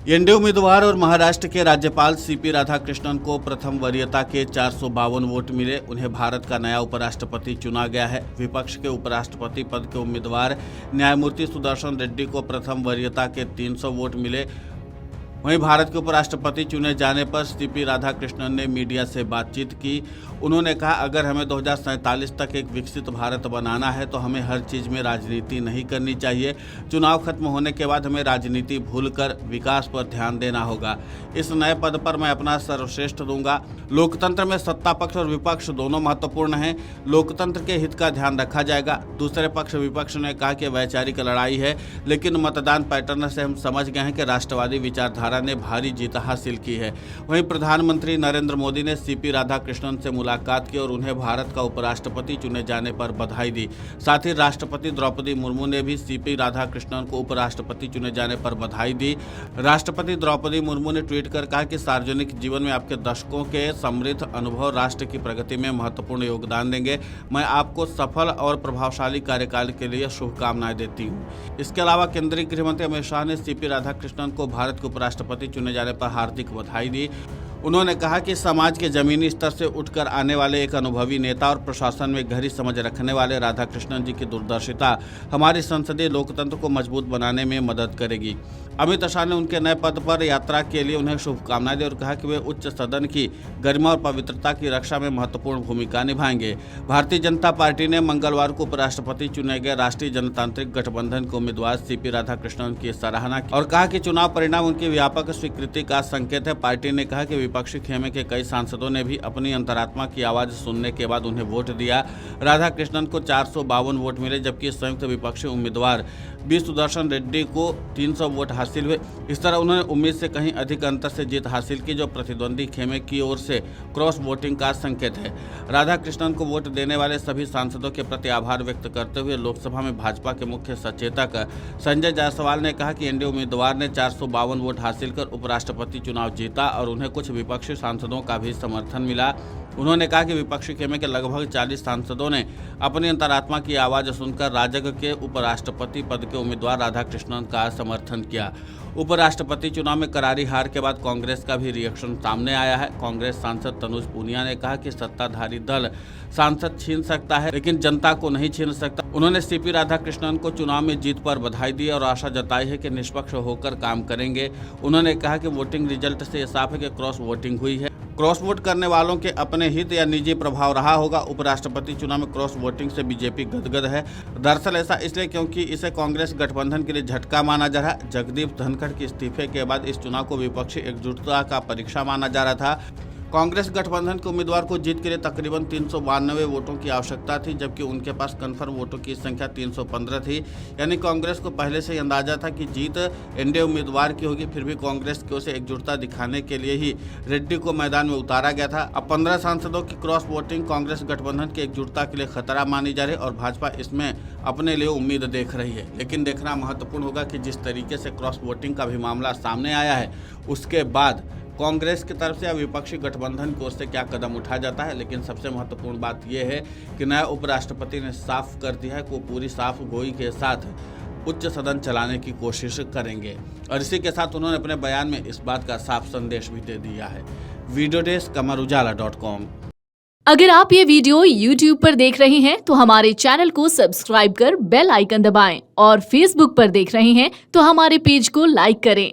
NDA उम्मीदवार और महाराष्ट्र के राज्यपाल सीपी राधाकृष्णन को प्रथम वरीयता के 452 वोट मिले। उन्हें भारत का नया उपराष्ट्रपति चुना गया है। विपक्ष के उपराष्ट्रपति पद के उम्मीदवार न्यायमूर्ति सुदर्शन रेड्डी को प्रथम वरीयता के 300 वोट मिले। वहीं भारत के उपराष्ट्रपति चुने जाने पर सीपी राधाकृष्णन ने मीडिया से बातचीत की। उन्होंने कहा, अगर हमें 2047 तक एक विकसित भारत बनाना है तो हमें हर चीज़ में राजनीति नहीं करनी चाहिए। चुनाव खत्म होने के बाद हमें राजनीति भूलकर विकास पर ध्यान देना होगा। इस नए पद पर मैं अपना सर्वश्रेष्ठ दूंगा। लोकतंत्र में सत्ता पक्ष और विपक्ष दोनों महत्वपूर्ण हैं। लोकतंत्र के हित का ध्यान रखा जाएगा। दूसरे पक्ष विपक्ष ने कहा कि वैचारिक लड़ाई है, लेकिन मतदान पैटर्न से हम समझ गए हैं कि राष्ट्रवादी विचारधारा ने भारी जीत हासिल की है। वहीं प्रधानमंत्री नरेंद्र मोदी ने सीपी राधाकृष्णन से मुलाकात की और उन्हें भारत का उपराष्ट्रपति चुने जाने पर बधाई दी। साथ ही राष्ट्रपति द्रौपदी मुर्मू ने भी सीपी राधाकृष्णन को उपराष्ट्रपति चुने जाने पर बधाई दी। राष्ट्रपति द्रौपदी मुर्मू ने ट्वीट कर कहा कि सार्वजनिक जीवन में आपके दशकों के समृद्ध अनुभव राष्ट्र की प्रगति में महत्वपूर्ण योगदान देंगे। मैं आपको सफल और प्रभावशाली कार्यकाल के लिए शुभकामनाएं देती हूँ। इसके अलावा केंद्रीय गृह मंत्री अमित शाह ने सीपी राधाकृष्णन को भारत के उपराष्ट्रपति चुने जाने पर हार्दिक बधाई दी। उन्होंने कहा कि समाज के जमीनी स्तर से उठकर आने वाले एक अनुभवी नेता और प्रशासन में गहरी समझ रखने वाले राधाकृष्णन जी की दूरदर्शिता हमारी संसदीय लोकतंत्र को मजबूत बनाने में मदद करेगी। अमित शाह ने उनके नए पद पर यात्रा के लिए उन्हें शुभकामनाएं दी और कहा कि वे उच्च सदन की गरिमा और पवित्रता की रक्षा में महत्वपूर्ण भूमिका निभाएंगे। भारतीय जनता पार्टी ने मंगलवार को उपराष्ट्रपति चुने गए राष्ट्रीय जनतांत्रिक गठबंधन के उम्मीदवार सीपी राधाकृष्णन की सराहना की और कहा कि चुनाव परिणाम उनकी व्यापक स्वीकृति का संकेत है। पार्टी ने कहा कि विपक्षी खेमे के कई सांसदों ने भी अपनी अंतरात्मा की आवाज सुनने के बाद उन्हें वोट दिया। राधाकृष्णन को 452 वोट मिले, जबकि संयुक्त विपक्षी उम्मीदवार बी सुदर्शन रेड्डी को 300 वोट हासिल हुए। इस तरह उन्होंने उम्मीद से कहीं अधिक अंतर से जीत हासिल की, जो प्रतिद्वंदी खेमे की ओर से क्रॉस वोटिंग का संकेत है। राधाकृष्णन को वोट देने वाले सभी सांसदों के प्रति आभार व्यक्त करते हुए लोकसभा में भाजपा के मुख्य सचेतक संजय जायसवाल ने कहा कि एनडीए उम्मीदवार ने 452 वोट हासिल कर उपराष्ट्रपति चुनाव जीता और उन्हें कुछ विपक्षी सांसदों का भी समर्थन मिला। उन्होंने कहा कि विपक्षी खेमे के लगभग 40 सांसदों ने अपनी अंतरात्मा की आवाज सुनकर राजग के उपराष्ट्रपति पद के उम्मीदवार राधाकृष्णन का समर्थन किया। उपराष्ट्रपति चुनाव में करारी हार के बाद कांग्रेस का भी रिएक्शन सामने आया है। कांग्रेस सांसद तनुज पुनिया ने कहा कि सत्ताधारी दल सांसद छीन सकता है, लेकिन जनता को नहीं छीन सकता। उन्होंने सीपी राधाकृष्णन को चुनाव में जीत पर बधाई दी और आशा जताई है कि निष्पक्ष होकर काम करेंगे। उन्होंने कहा कि वोटिंग रिजल्ट से साफ है कि क्रॉस वोटिंग हुई है। क्रॉस वोट करने वालों के अपने हित या निजी प्रभाव रहा होगा। उपराष्ट्रपति चुनाव में क्रॉस वोटिंग से बीजेपी गदगद है। दरअसल ऐसा इसलिए क्योंकि इसे कांग्रेस गठबंधन के लिए झटका माना जा रहा है। जगदीप धनखड़ के इस्तीफे के बाद इस चुनाव को विपक्षी एकजुटता का परीक्षा माना जा रहा था। कांग्रेस गठबंधन के उम्मीदवार को जीत के लिए तकरीबन 392 वोटों की आवश्यकता थी, जबकि उनके पास कन्फर्म वोटों की संख्या 315 थी। यानी कांग्रेस को पहले से ही अंदाजा था कि जीत एनडीए उम्मीदवार की होगी। फिर भी कांग्रेस की ओर से एकजुटता दिखाने के लिए ही रेड्डी को मैदान में उतारा गया था। अब 15 सांसदों की क्रॉस वोटिंग कांग्रेस गठबंधन की एकजुटता के लिए खतरा मानी जा रही है और भाजपा इसमें अपने लिए उम्मीद देख रही है। लेकिन देखना महत्वपूर्ण होगा कि जिस तरीके से क्रॉस वोटिंग का भी मामला सामने आया है, उसके बाद कांग्रेस की तरफ से या विपक्षी गठबंधन की ओर से क्या कदम उठाया जाता है। लेकिन सबसे महत्वपूर्ण बात यह है कि नया उपराष्ट्रपति ने साफ कर दिया है कि वो पूरी साफ गोई के साथ उच्च सदन चलाने की कोशिश करेंगे और इसी के साथ उन्होंने अपने बयान में इस बात का साफ संदेश भी दे दिया है। Video desk amarujala.com। अगर आप ये वीडियो YouTube पर देख रहे हैं तो हमारे चैनल को सब्सक्राइब कर बेल आइकन दबाएं और Facebook पर देख रहे हैं तो हमारे पेज को लाइक करें।